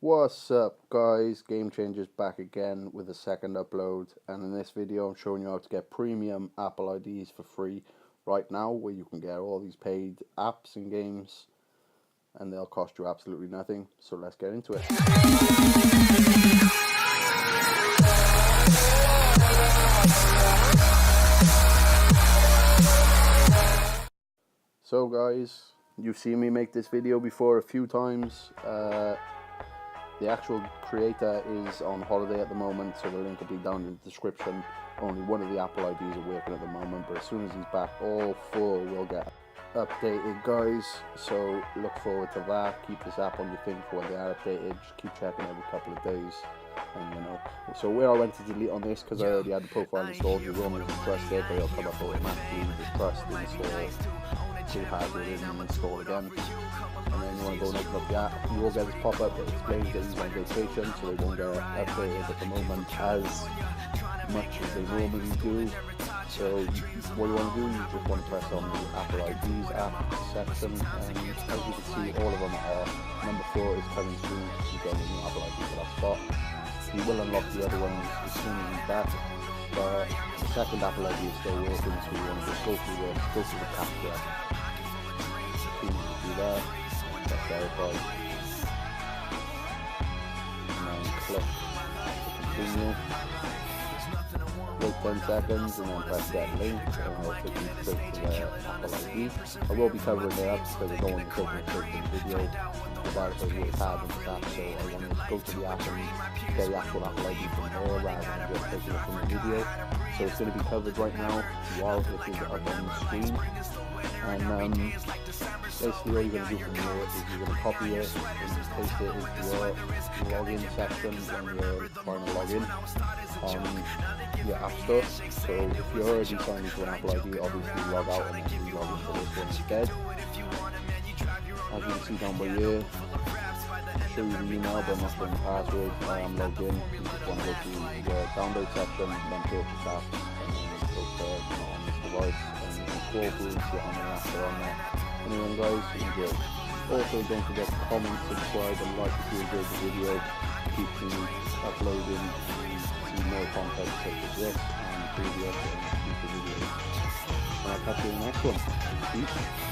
What's up guys, Game Changers back again with a second upload, and in this video I'm showing you how to get premium Apple IDs for free right now, where you can get all these paid apps and games and they'll cost you absolutely nothing. So let's get into it. So guys, you've seen me make this video before a few times. The actual creator is on holiday at the moment, so the link will be down in the description. Only one of the Apple IDs are working at the moment, but as soon as he's back, all four will get updated, guys. So look forward to that. Keep this app on your thing for when they are updated. Just keep checking every couple of days. And so where I went to delete on this, because I already had the profile installed, you won't even trust it, but it'll come up automatically. Just trust, install, hardware in and install again. And then you want to go and open up the app, you will get this pop-up that explains that he's on vacation, so they won't get updated at the moment as much as they normally do. So what you want to do, you just want to press on the Apple IDs app section, and as you can see, all of them are off. Number 4 is coming soon, you get a new Apple ID for that spot. You will unlock the other ones as soon as he's back, but the second Apple ID is still working, so you want to just go through the capture. As soon as you do that, press verify, and then click to continue. Wait 10 seconds and then press that link, and I'll take you straight to the Apple ID. I will be covering it up because I don't want to take it straight to the video without it really hard on the app, so I want to go to the app and get the actual Apple ID from there rather than just taking it from the video. So it's going to be covered right now while it is up on the screen. And basically all you're going to do from here is you're going to copy it and paste it into your login section when you're trying to log in on your app store. So if you're already signed into an Apple ID, obviously log out and then you log into this one instead. As you can see down by here, I'll show you the email but I'm not showing the password. I am logged in. You just want to go to your download section and then purchase app, and then go to on this device, and you can scroll through and see how many apps are on there. Anyway guys, enjoy. Also don't forget to comment, subscribe and like if you enjoyed the video. Keep me uploading and see more content such as this and previous and future videos. And I'll catch you in the next one. Peace.